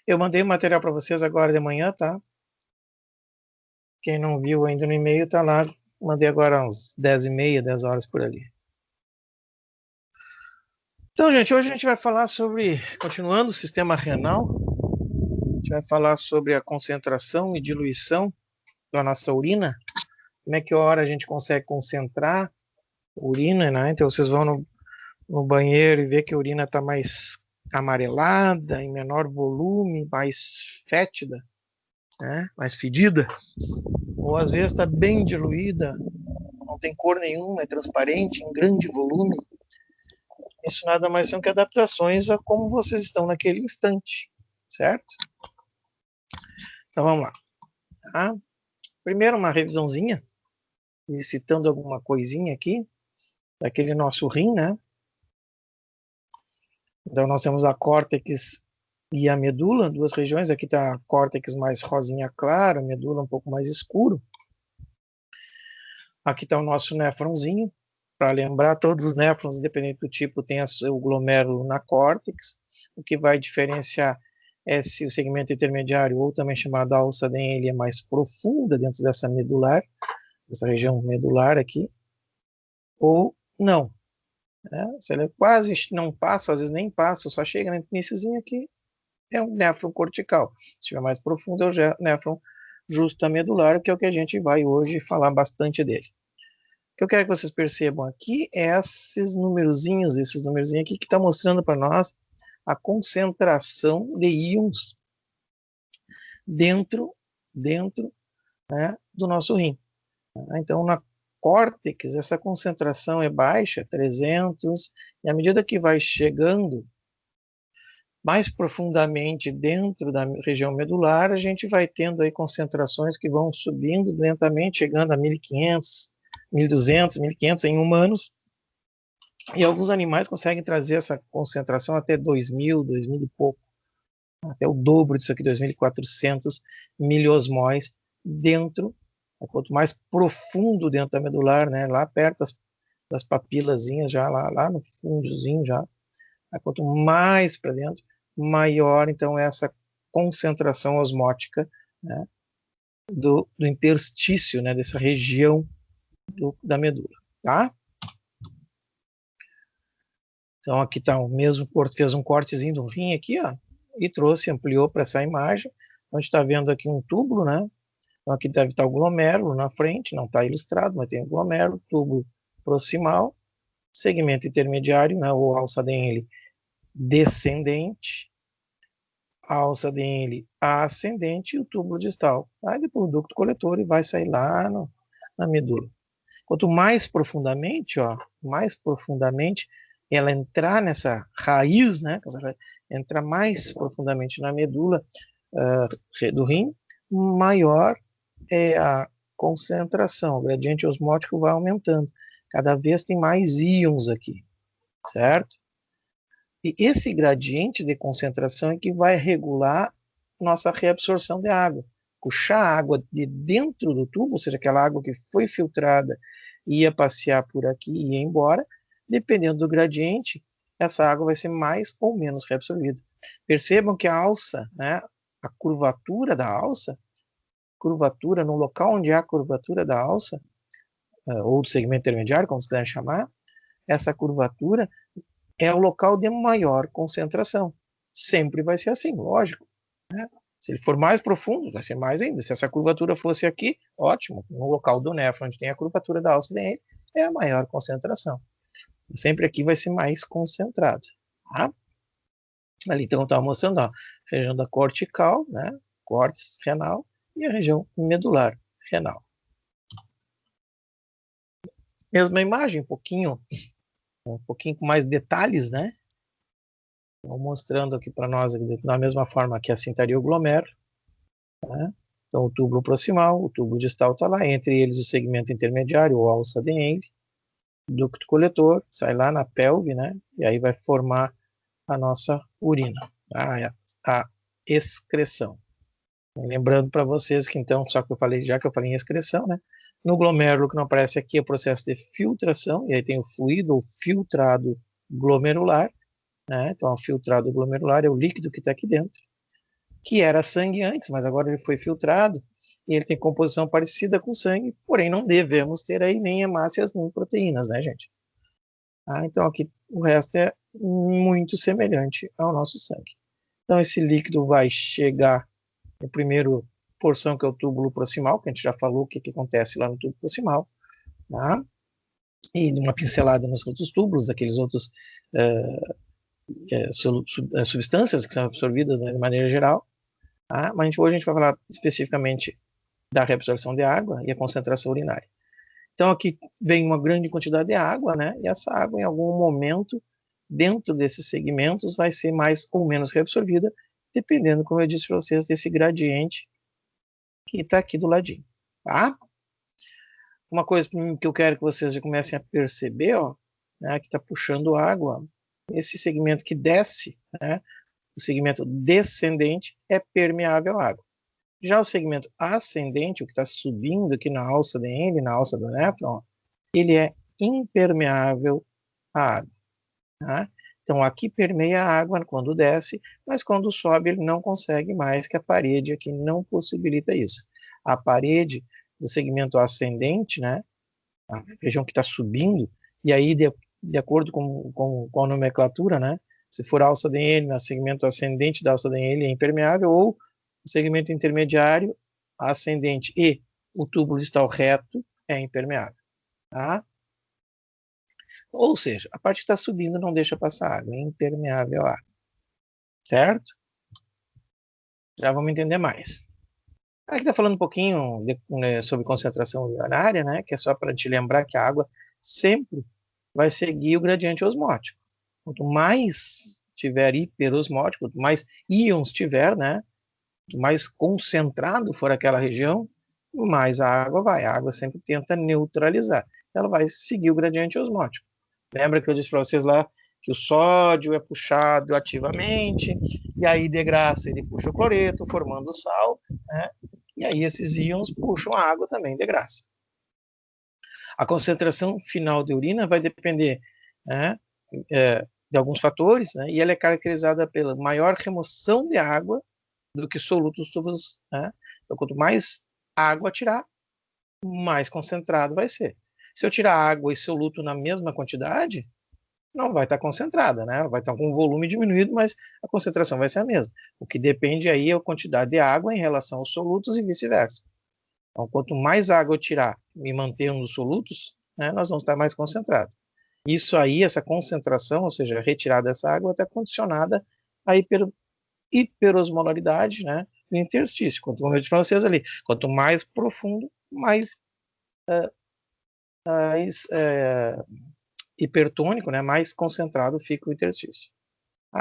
Eu mandei o material para vocês agora de manhã, tá? Quem não viu ainda no e-mail, tá lá. Mandei agora uns 10h30, 10 horas por ali. Então, gente, hoje a gente vai falar sobre, continuando o sistema renal, a gente vai falar sobre a concentração e diluição da nossa urina, como é que hora a gente consegue concentrar urina, né? Então vocês vão no banheiro e vê que a urina está mais amarelada, em menor volume, mais fétida, né? Mais fedida, ou às vezes está bem diluída, não tem cor nenhuma, é transparente, em grande volume. Isso nada mais são que adaptações a como vocês estão naquele instante, certo? Então vamos lá. Tá? Primeiro uma revisãozinha, citando alguma coisinha aqui, daquele nosso rim, né? Então nós temos a córtex e a medula, duas regiões. Aqui está a córtex mais rosinha clara, a medula um pouco mais escuro. Aqui está o nosso néfronzinho. Para lembrar, todos os néfrons, independente do tipo, tem o glomérulo na córtex. O que vai diferenciar é se o segmento intermediário, ou também chamado alça dele, é mais profunda dentro dessa medular, dessa região medular aqui, ou não. Se ela quase não passa, às vezes nem passa, só chega no iníciozinho aqui, é um néfron cortical. Se estiver mais profundo, é o néfron justamedular, que é o que a gente vai hoje falar bastante dele. O que eu quero que vocês percebam aqui é esses numerozinhos aqui que está mostrando para nós a concentração de íons dentro né, do nosso rim. Então, na córtex, essa concentração é baixa, 300, e à medida que vai chegando mais profundamente dentro da região medular, a gente vai tendo aí concentrações que vão subindo lentamente, chegando a 1.500, 1.200, 1.500 em humanos, e alguns animais conseguem trazer essa concentração até 2.000, 2.000 e pouco, até o dobro disso aqui, 2.400 miliosmóis dentro, quanto mais profundo dentro da medular, né, lá perto das papilazinhas, já lá no fundozinho já, quanto mais para dentro, maior então essa concentração osmótica, né, do interstício, né, dessa região da medula, tá? Então aqui está o mesmo, fez um cortezinho do rim aqui, ó, e trouxe, ampliou para essa imagem. A gente está vendo aqui um túbulo, né? Então aqui deve estar o glomérulo na frente, não está ilustrado, mas tem o glomérulo, túbulo proximal, segmento intermediário, né, ou alça dele descendente, a alça dele ascendente e o túbulo distal. Aí depois o ducto coletor e vai sair lá na medula. Quanto mais profundamente, ó, mais profundamente ela entrar nessa raiz, né, entrar mais profundamente na medula do rim, maior é a concentração, o gradiente osmótico vai aumentando. Cada vez tem mais íons aqui, certo? E esse gradiente de concentração é que vai regular nossa reabsorção de água. Puxar a água de dentro do tubo, ou seja, aquela água que foi filtrada e ia passear por aqui e ia embora, dependendo do gradiente, essa água vai ser mais ou menos reabsorvida. Percebam que a alça, né, a curvatura da alça, curvatura no local onde há a curvatura da alça, ou do segmento intermediário, como se quiser chamar, essa curvatura é o local de maior concentração. Sempre vai ser assim, lógico. Né? Se ele for mais profundo, vai ser mais ainda. Se essa curvatura fosse aqui, ótimo. No local do néfron, onde tem a curvatura da alça dele, é a maior concentração. Sempre aqui vai ser mais concentrado. Tá? Ali, então, eu estava mostrando ó, a região da cortical, né? Córtex renal, e a região medular renal. Mesma imagem, um pouquinho com mais detalhes, né? Estou mostrando aqui para nós, da mesma forma que assim estaria o glomérulo, né? Então, o túbulo proximal, o túbulo distal está lá, entre eles o segmento intermediário, ou alça de Henle, ducto coletor, sai lá na pelve, né? E aí vai formar a nossa urina, a excreção. Lembrando para vocês que então, já que eu falei em excreção, né? No glomérulo que não aparece aqui é o processo de filtração, e aí tem o fluido ou filtrado glomerular, né? Então, o filtrado glomerular é o líquido que está aqui dentro. que era sangue antes, mas agora ele foi filtrado, e ele tem composição parecida com sangue, porém não devemos ter aí nem hemácias nem proteínas, né, gente? Então aqui o resto é muito semelhante ao nosso sangue. Então esse líquido vai chegar no primeiro porção, que é o túbulo proximal, que a gente já falou o que acontece lá no túbulo proximal, tá? E uma pincelada nos outros túbulos, daqueles outros substâncias que são absorvidas, né, de maneira geral. Tá? Mas hoje a gente vai falar especificamente da reabsorção de água e a concentração urinária. Então aqui vem uma grande quantidade de água, né? E essa água, em algum momento, dentro desses segmentos, vai ser mais ou menos reabsorvida, dependendo, como eu disse para vocês, desse gradiente que está aqui do ladinho, tá? Uma coisa que eu quero que vocês já comecem a perceber, ó, né, que está puxando água, esse segmento que desce, né, o segmento descendente é permeável à água. Já o segmento ascendente, o que está subindo aqui na alça de Henle, na alça do néfron, ele é impermeável à água. Tá? Então aqui permeia a água quando desce, mas quando sobe ele não consegue mais, que a parede aqui não possibilita isso. A parede do segmento ascendente, né, a região que está subindo, e aí de acordo com a nomenclatura, né, se for alça de Henle, no segmento ascendente da alça de Henle é impermeável, ou o segmento intermediário, ascendente e o túbulo distal reto é impermeável. Tá? Ou seja, a parte que está subindo não deixa passar água, é impermeável à água. Certo? Já vamos entender mais. Aqui está falando um pouquinho né, sobre concentração urinária, né, que é só para te lembrar que a água sempre vai seguir o gradiente osmótico. Quanto mais tiver hiperosmótico, quanto mais íons tiver, né, quanto mais concentrado for aquela região, mais a água vai. A água sempre tenta neutralizar. Então, ela vai seguir o gradiente osmótico. Lembra que eu disse para vocês lá que o sódio é puxado ativamente, e aí de graça ele puxa o cloreto, formando sal, né? E aí esses íons puxam a água também de graça. A concentração final de urina vai depender, né, de alguns fatores, né, e ela é caracterizada pela maior remoção de água do que solutos tubos, né? Então, quanto mais água tirar, mais concentrado vai ser. Se eu tirar água e soluto na mesma quantidade, não vai estar concentrada, né? Vai estar com um volume diminuído, mas a concentração vai ser a mesma. O que depende aí é a quantidade de água em relação aos solutos e vice-versa. Então, quanto mais água eu tirar e manter nos solutos, né, nós vamos estar mais concentrados. Isso aí, essa concentração, ou seja, a retirada dessa água, está condicionada à hiperosmolaridade, né, do interstício. Como eu disse para vocês ali, quanto mais profundo, mais hipertônico, né, mais concentrado fica o interstício.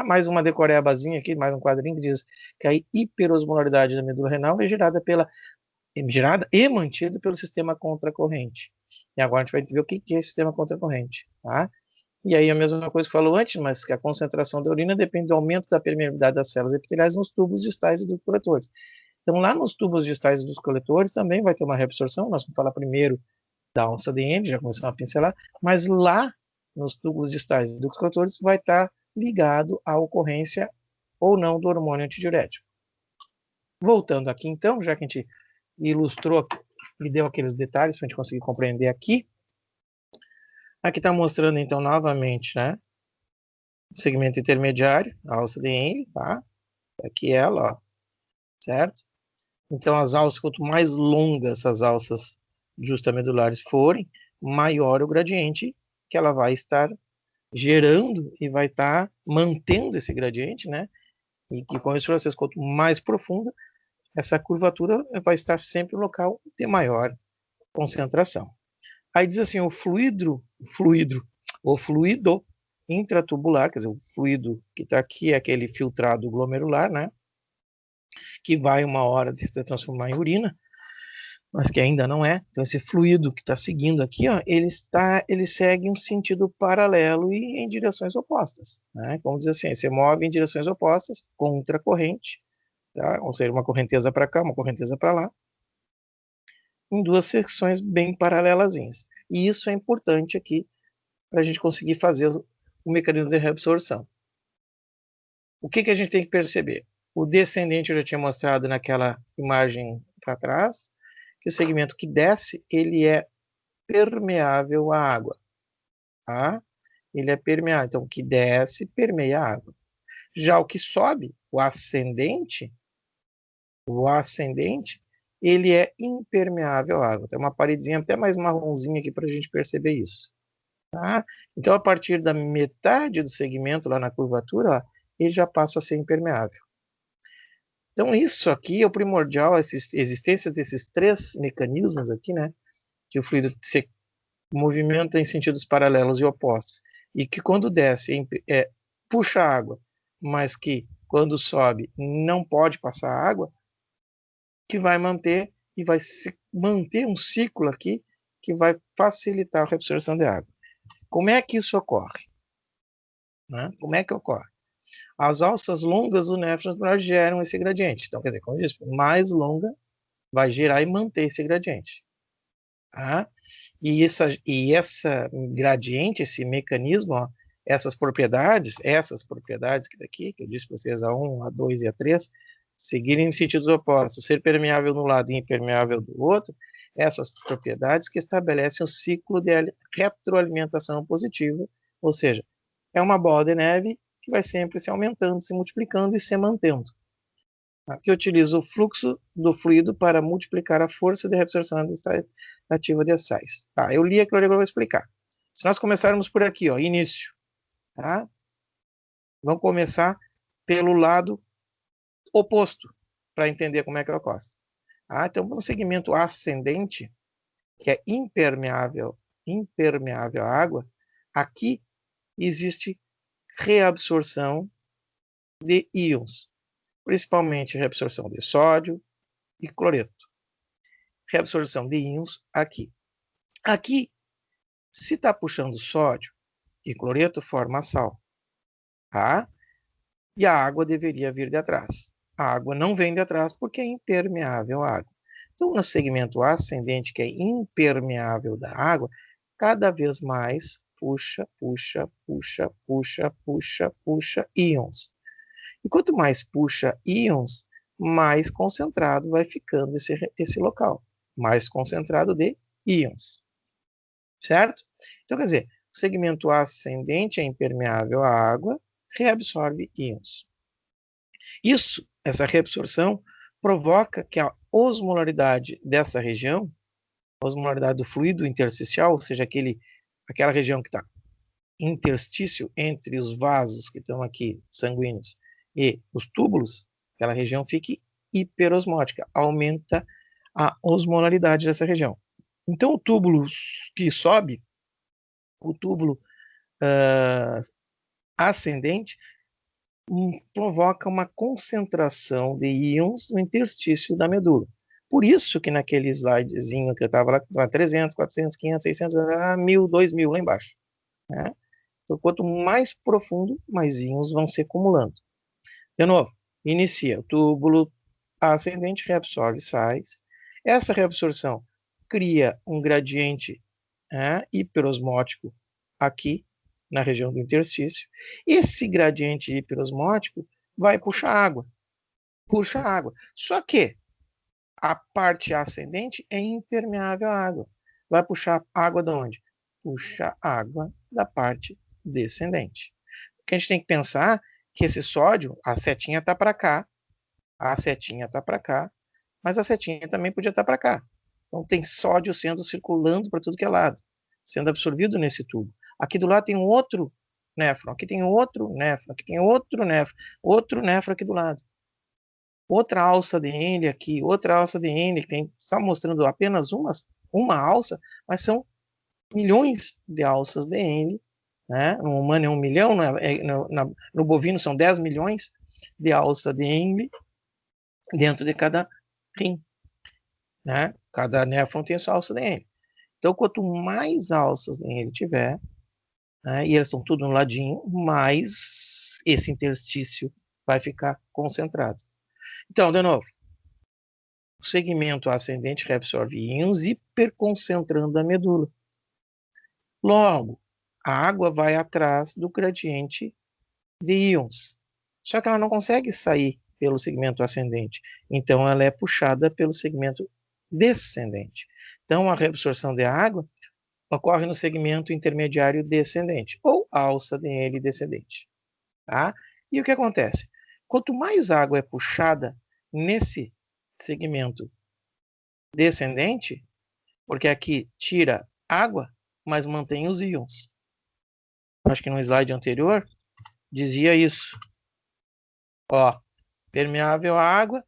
Mais uma decorebazinha aqui, mais um quadrinho que diz que a hiperosmolaridade da medula renal é gerada e mantida pelo sistema contracorrente. E agora a gente vai ver o que é esse sistema contracorrente, tá? E aí a mesma coisa que falou antes, mas que a concentração da urina depende do aumento da permeabilidade das células epiteliais nos tubos distais e dos coletores. Então lá nos tubos distais e dos coletores também vai ter uma reabsorção, nós vamos falar primeiro da alça de Henle, já começamos a pincelar, mas lá nos tubos distais e dos coletores vai estar ligado à ocorrência ou não do hormônio antidiurético. Voltando aqui então, já que a gente ilustrou e deu aqueles detalhes para a gente conseguir compreender aqui, aqui está mostrando então novamente, né, o segmento intermediário, a alça de Henle, tá? Aqui ela, ó, certo? Então as alças, quanto mais longas essas alças justamedulares forem, maior o gradiente que ela vai estar gerando e vai estar mantendo esse gradiente, né? E que, como eu disse para vocês, quanto mais profunda, essa curvatura vai estar sempre no local de maior concentração. Aí diz assim, o fluido intratubular, quer dizer, o fluido que está aqui é aquele filtrado glomerular, né? Que vai uma hora de se transformar em urina, mas que ainda não é. Então esse fluido que está seguindo aqui, ó, ele segue um sentido paralelo e em direções opostas, né? Como diz assim, você move em direções opostas, contra a corrente, tá? Ou seja, uma correnteza para cá, uma correnteza para lá, em duas secções bem paralelazinhas. E isso é importante aqui para a gente conseguir fazer o mecanismo de reabsorção. O que a gente tem que perceber? O descendente eu já tinha mostrado naquela imagem para trás, que o segmento que desce, ele é permeável à água, tá? Ele é permeável, então o que desce permeia a água. Já o que sobe, o ascendente, ele é impermeável à água. Tem uma paredezinha até mais marronzinha aqui para a gente perceber isso. Tá? Então, a partir da metade do segmento, lá na curvatura, ó, ele já passa a ser impermeável. Então, isso aqui é o primordial, a existência desses três mecanismos aqui, né? Que o fluido se movimenta em sentidos paralelos e opostos. E que quando desce, puxa água, mas que quando sobe não pode passar água, que vai manter e vai se manter um ciclo aqui que vai facilitar a reabsorção de água. Como é que isso ocorre? Né? Como é que ocorre? As alças longas do néfron geram esse gradiente. Então, quer dizer, como eu disse, mais longa vai gerar e manter esse gradiente. Tá? E essa gradiente, esse mecanismo, ó, essas propriedades que daqui, que eu disse para vocês, A1, A2 e A3, seguirem em sentidos opostos, ser permeável de um lado e impermeável do outro, essas propriedades que estabelecem o ciclo de retroalimentação positiva, ou seja, é uma bola de neve que vai sempre se aumentando, se multiplicando e se mantendo. Que utiliza o fluxo do fluido para multiplicar a força de reabsorção ativa de sais. Tá, eu li aquilo ali, agora eu vou explicar. Se nós começarmos por aqui, ó, início, tá? Vamos começar pelo lado oposto, para entender como é que ocorre. Então, no segmento ascendente, que é impermeável à água, aqui existe reabsorção de íons, principalmente reabsorção de sódio e cloreto. Reabsorção de íons aqui. Aqui, se está puxando sódio e cloreto, forma sal, tá? E a água deveria vir de atrás. A água não vem de atrás porque é impermeável à água. Então, no segmento ascendente, que é impermeável da água, cada vez mais puxa íons. E quanto mais puxa íons, mais concentrado vai ficando esse local. Mais concentrado de íons. Certo? Então, quer dizer, o segmento ascendente é impermeável à água, reabsorve íons. Essa reabsorção, provoca que a osmolaridade dessa região, a osmolaridade do fluido intersticial, ou seja, aquela região que está interstício entre os vasos que estão aqui, sanguíneos, e os túbulos, aquela região fique hiperosmótica, aumenta a osmolaridade dessa região. Então, o túbulo que sobe, o túbulo ascendente, provoca uma concentração de íons no interstício da medula. Por isso que naquele slidezinho que eu estava lá, 300, 400, 500, 600, 1000, 2000 lá embaixo. Né? Então, quanto mais profundo, mais íons vão se acumulando. De novo, inicia o túbulo ascendente, reabsorve sais. Essa reabsorção cria um gradiente hiperosmótico aqui, na região do interstício. Esse gradiente hiperosmótico vai puxar água. Puxa água. Só que a parte ascendente é impermeável à água. Vai puxar água de onde? Puxa água da parte descendente. Porque a gente tem que pensar que esse sódio, a setinha está para cá, a setinha está para cá, mas a setinha também podia estar para cá. Então tem sódio sendo circulando para tudo que é lado, sendo absorvido nesse tubo. Aqui do lado tem um outro néfron, aqui tem outro néfron, aqui tem outro néfron aqui do lado. Outra alça de Henle aqui, outra alça de Henle, que tem, só mostrando apenas uma alça, mas são milhões de alças de Henle. Né? No humano é 1 milhão, no bovino são 10 milhões de alça de Henle dentro de cada rim. Né? Cada néfron tem sua alça de Henle. Então, quanto mais alças de Henle tiver, né, e elas estão tudo no ladinho, mais esse interstício vai ficar concentrado. Então, de novo, o segmento ascendente reabsorve íons, hiperconcentrando a medula. Logo, a água vai atrás do gradiente de íons. Só que ela não consegue sair pelo segmento ascendente. Então, ela é puxada pelo segmento descendente. Então, a reabsorção de água ocorre no segmento intermediário descendente, ou alça dele descendente. Tá? E o que acontece? Quanto mais água é puxada nesse segmento descendente, porque aqui tira água, mas mantém os íons. Acho que no slide anterior dizia isso. Ó, permeável à água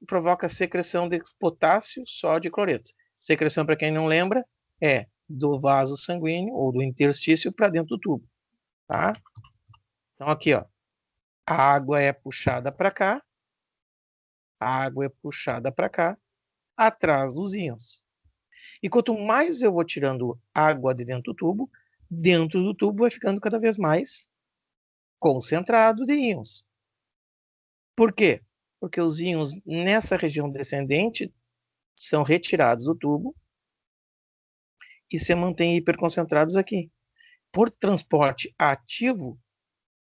provoca secreção de potássio, sódio e cloreto. Secreção, para quem não lembra, é do vaso sanguíneo ou do interstício para dentro do tubo. Tá? Então aqui, ó, a água é puxada para cá, a água é puxada para cá, atrás dos íons. E quanto mais eu vou tirando água de dentro do tubo vai ficando cada vez mais concentrado de íons. Por quê? Porque os íons nessa região descendente são retirados do tubo e se mantêm hiperconcentrados aqui. Por transporte ativo,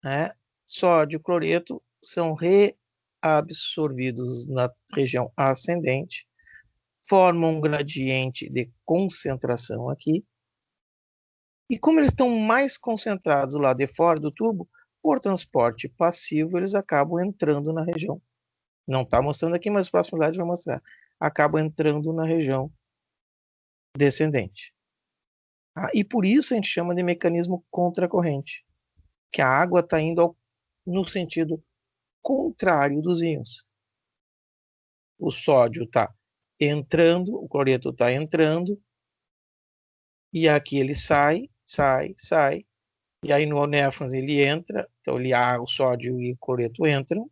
né, sódio e cloreto são reabsorvidos na região ascendente, formam um gradiente de concentração aqui. E como eles estão mais concentrados lá de fora do tubo, por transporte passivo, eles acabam entrando na região. Não está mostrando aqui, mas o próximo slide vai mostrar. Acabam entrando na região descendente. E por isso a gente chama de mecanismo contracorrente, que a água está indo no sentido contrário dos íons. O sódio está entrando, o cloreto está entrando, e aqui ele sai, e aí no néfrons ele entra, então o sódio e o cloreto entram,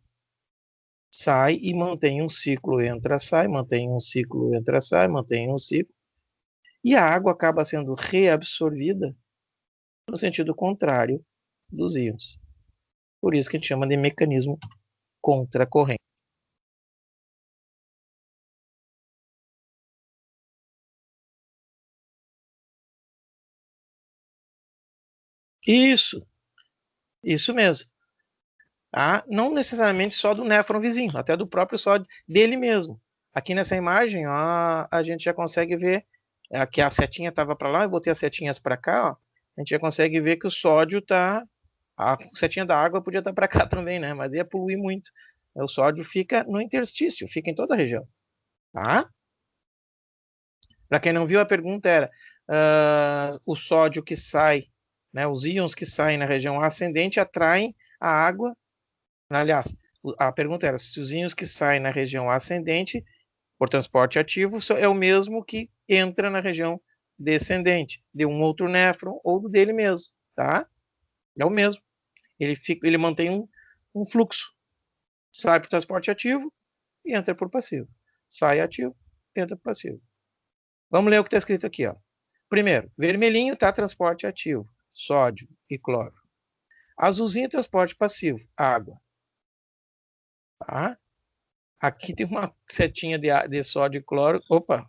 sai e mantém um ciclo, entra, sai, mantém um ciclo, entra, sai, mantém um ciclo, e a água acaba sendo reabsorvida no sentido contrário dos íons. Por isso que a gente chama de mecanismo contracorrente. Isso mesmo. Não necessariamente só do néfron vizinho, até do próprio sódio dele mesmo. Aqui nessa imagem, ó, a gente já consegue ver que a setinha estava para lá, eu botei as setinhas para cá, ó, a gente já consegue ver que o sódio está... A setinha da água podia estar para cá também, né? Mas ia poluir muito. O sódio fica no interstício, fica em toda a região. Tá? Para quem não viu, a pergunta era o sódio que sai, né, os íons que saem na região ascendente atraem a água. Aliás, a pergunta era se os íons que saem na região ascendente por transporte ativo é o mesmo que entra na região descendente, de um outro néfron ou do dele mesmo, tá? É o mesmo. Ele mantém um fluxo. Sai por transporte ativo e entra por passivo. Sai ativo, entra por passivo. Vamos ler o que está escrito aqui, ó. Primeiro, vermelhinho está transporte ativo, sódio e cloro. Azulzinho, transporte passivo, água. Tá? Aqui tem uma setinha de sódio e cloro. Opa!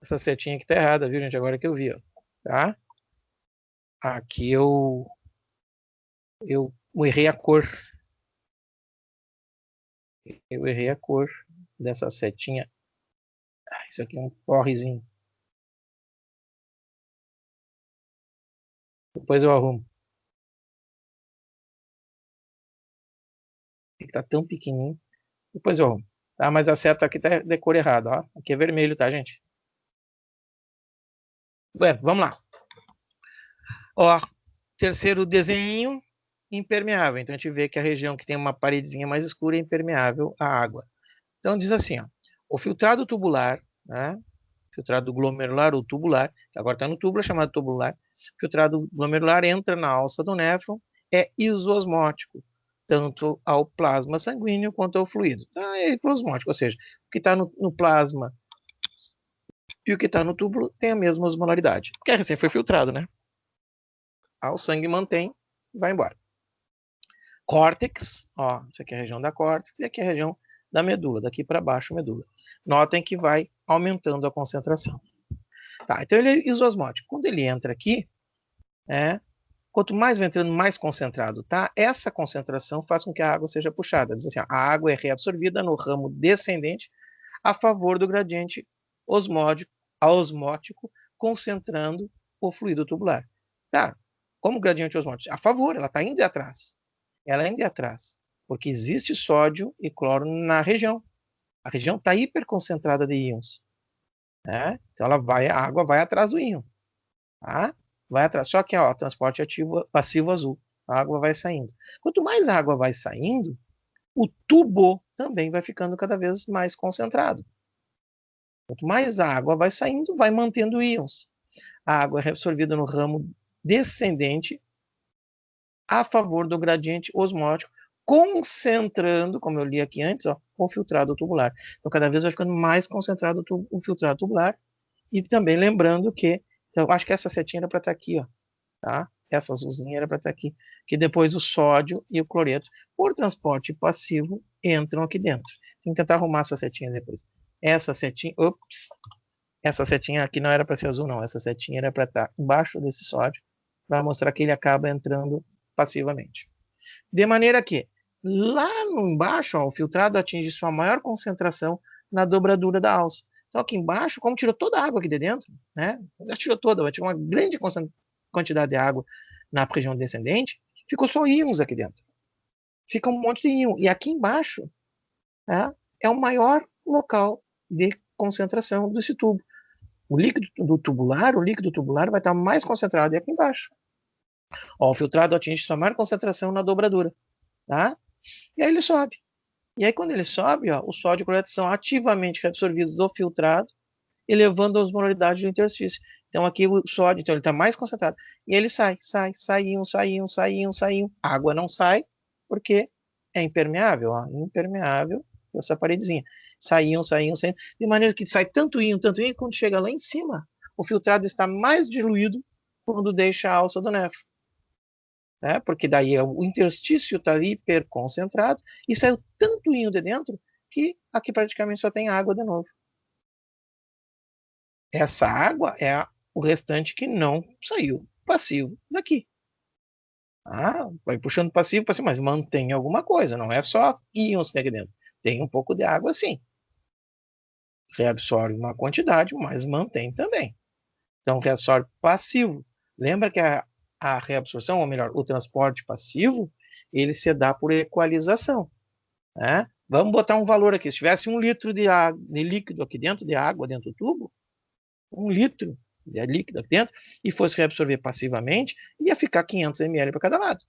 Essa setinha aqui tá errada, viu, gente? Agora que eu vi, ó. Tá? Aqui eu errei a cor. Eu errei a cor dessa setinha. Isso aqui é um porrezinho. Depois eu arrumo. Ele tá tão pequenininho. Depois eu arrumo. Tá? Mas a seta aqui tá de cor errada, ó. Aqui é vermelho, tá, gente? Bueno, vamos lá. Ó, terceiro desenho, impermeável. Então a gente vê que a região que tem uma paredezinha mais escura é impermeável à água. Então diz assim, ó, o filtrado tubular, né, filtrado glomerular ou tubular, que agora está no túbulo, é chamado tubular, filtrado glomerular entra na alça do néfron, é isoosmótico, tanto ao plasma sanguíneo quanto ao fluido. Então, é osmótico, ou seja, o que está no plasma e o que está no túbulo tem a mesma osmolaridade, porque recém foi filtrado, né? O sangue mantém e vai embora. Córtex, ó, isso aqui é a região da córtex, e aqui é a região da medula, daqui para baixo a medula. Notem que vai aumentando a concentração. Tá, então ele é isosmótico. Quando ele entra aqui, Quanto mais vai entrando, mais concentrado, tá? Essa concentração faz com que a água seja puxada. Diz assim, ó, a água é reabsorvida no ramo descendente a favor do gradiente osmótico, concentrando o fluido tubular. Tá? Como o gradiente osmótico? A favor, ela está indo atrás. Ela ainda é atrás, porque existe sódio e cloro na região. A região está hiperconcentrada de íons. Né? Então a água vai atrás do íon. Tá? Vai atrás. Só que ó, transporte ativo, passivo azul. A água vai saindo. Quanto mais a água vai saindo, o tubo também vai ficando cada vez mais concentrado. Quanto mais a água vai saindo, vai mantendo íons. A água é reabsorvida no ramo descendente a favor do gradiente osmótico, concentrando, como eu li aqui antes, ó, o filtrado tubular. Então, cada vez vai ficando mais concentrado o filtrado tubular. E também lembrando que, então, acho que essa setinha era para estar aqui, ó, tá? Essa azulzinha era para estar aqui, que depois o sódio e o cloreto, por transporte passivo, entram aqui dentro. Tem que tentar arrumar essa setinha depois. Essa setinha, ops, essa setinha aqui não era para ser azul, não. Essa setinha era para estar embaixo desse sódio, para mostrar que ele acaba entrando passivamente. De maneira que, lá no embaixo, ó, o filtrado atinge sua maior concentração na dobradura da alça. Então, aqui embaixo, como tirou toda a água aqui de dentro, né? Já tirou toda, vai tirar uma grande quantidade de água na região descendente, ficou só íons aqui dentro. Fica um monte de íon. E aqui embaixo, né, é o maior local de concentração desse tubo. O líquido tubular vai estar mais concentrado aqui embaixo. Ó, o filtrado atinge sua maior concentração na dobradura, tá? E aí ele sobe. E aí quando ele sobe, ó, o sódio e o cloreto são ativamente reabsorvidos do filtrado, elevando a osmolaridade do interstício. Então aqui o sódio, então ele está mais concentrado. E ele sai. A água não sai, porque é impermeável, ó, impermeável, essa paredezinha. Saiam. De maneira que sai tanto íon, que quando chega lá em cima, o filtrado está mais diluído quando deixa a alça do néfron. Né? Porque daí o interstício está hiperconcentrado e saiu tanto íon de dentro que aqui praticamente só tem água de novo. Essa água é o restante que não saiu passivo daqui. Vai puxando passivo, mas mantém alguma coisa, não é só íons aqui dentro. Tem um pouco de água sim. Reabsorve uma quantidade, mas mantém também. Então, reabsorve passivo. Lembra que a reabsorção, ou melhor, o transporte passivo, ele se dá por equalização. Né? Vamos botar um valor aqui. Se tivesse 1 litro de líquido aqui dentro, de água dentro do tubo, 1 litro de líquido aqui dentro, e fosse reabsorver passivamente, ia ficar 500 ml para cada lado.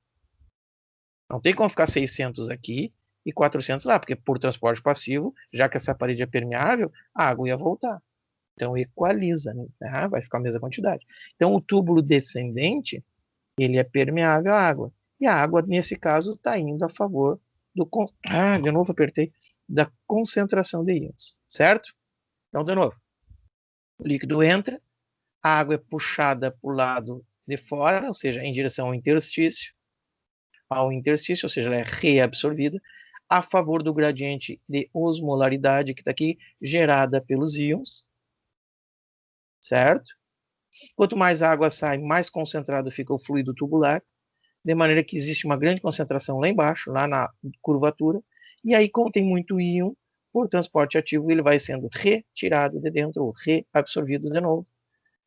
Não tem como ficar 600 aqui e 400 lá, porque por transporte passivo, já que essa parede é permeável, a água ia voltar. Então equaliza, né? Vai ficar a mesma quantidade. Então o túbulo descendente, ele é permeável à água. E a água, nesse caso, está indo a favor do... de novo apertei. Da concentração de íons, certo? Então, de novo. O líquido entra, a água é puxada para o lado de fora, ou seja, em direção ao interstício, ou seja, ela é reabsorvida, a favor do gradiente de osmolaridade que está aqui, gerada pelos íons, certo? Quanto mais água sai, mais concentrado fica o fluido tubular, de maneira que existe uma grande concentração lá embaixo, lá na curvatura, e aí, como tem muito íon, por transporte ativo, ele vai sendo retirado de dentro, ou reabsorvido de novo,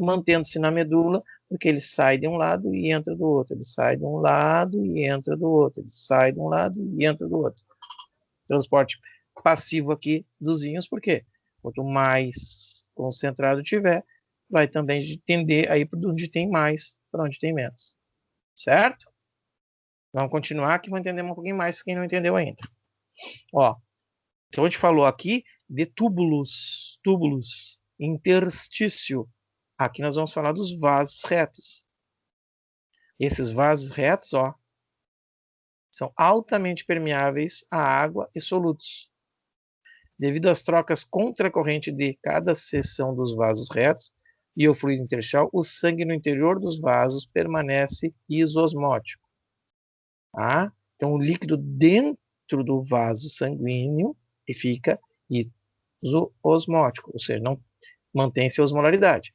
mantendo-se na medula, porque ele sai de um lado e entra do outro, ele sai de um lado e entra do outro, ele sai de um lado e entra do outro. Transporte passivo aqui dos íons, por quê? Quanto mais concentrado tiver, vai também tender a ir para onde tem mais, para onde tem menos. Certo? Vamos continuar que vou entender um pouquinho mais, quem não entendeu ainda. Ó, então a gente falou aqui de túbulos, interstício. Aqui nós vamos falar dos vasos retos. Esses vasos retos, ó, são altamente permeáveis à água e solutos. Devido às trocas contra a corrente de cada seção dos vasos retos e o fluido intersticial, o sangue no interior dos vasos permanece isosmótico. Tá? Então, o líquido dentro do vaso sanguíneo fica isosmótico, ou seja, não mantém sua osmolaridade.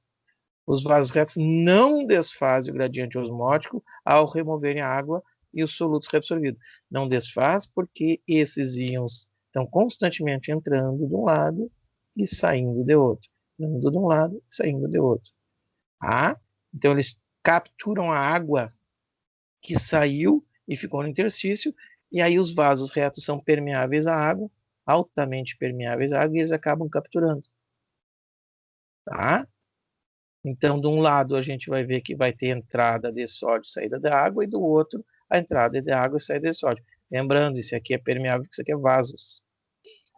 Os vasos retos não desfazem o gradiente osmótico ao removerem a água e os solutos reabsorvidos. Não desfaz porque esses íons estão constantemente entrando de um lado e saindo de outro. Entrando de um lado e saindo de outro. Tá? Então, eles capturam a água que saiu e ficou no interstício, e aí os vasos retos são permeáveis à água, altamente permeáveis à água, e eles acabam capturando. Tá? Então, de um lado, a gente vai ver que vai ter entrada de sódio e saída da água, e do outro, a entrada de água e saída de sódio. Lembrando, isso aqui é permeável, isso aqui é vasos.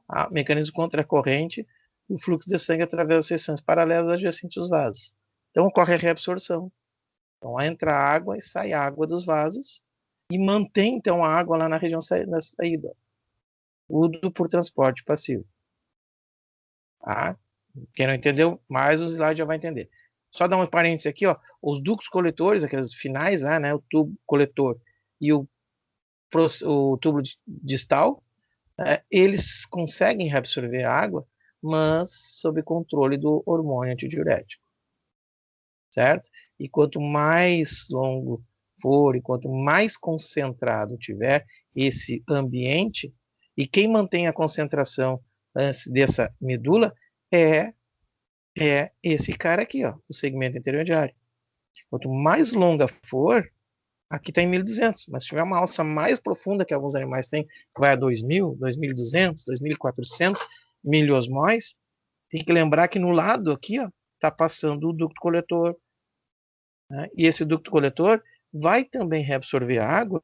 Tá? Mecanismo contracorrente, o fluxo de sangue através das seções paralelas adjacentes aos vasos. Então, ocorre a reabsorção. Então, entra água e sai água dos vasos, e mantém, então, a água lá na região da saída. Tudo por transporte passivo. Tá? Quem não entendeu, mais um slide já vai entender. Só dar um parênteses aqui, ó, os ductos coletores, aqueles finais lá, né, o tubo coletor e o tubo distal, eles conseguem reabsorver a água, mas sob controle do hormônio antidiurético, certo? E quanto mais longo for e quanto mais concentrado tiver esse ambiente, e quem mantém a concentração antes dessa medula é esse cara aqui, ó, o segmento intermediário. Quanto mais longa for, aqui está em 1.200, mas se tiver uma alça mais profunda que alguns animais têm, que vai a 2.000, 2.200, 2.400 miliosmóis, tem que lembrar que no lado aqui está passando o ducto coletor, né? E esse ducto coletor vai também reabsorver a água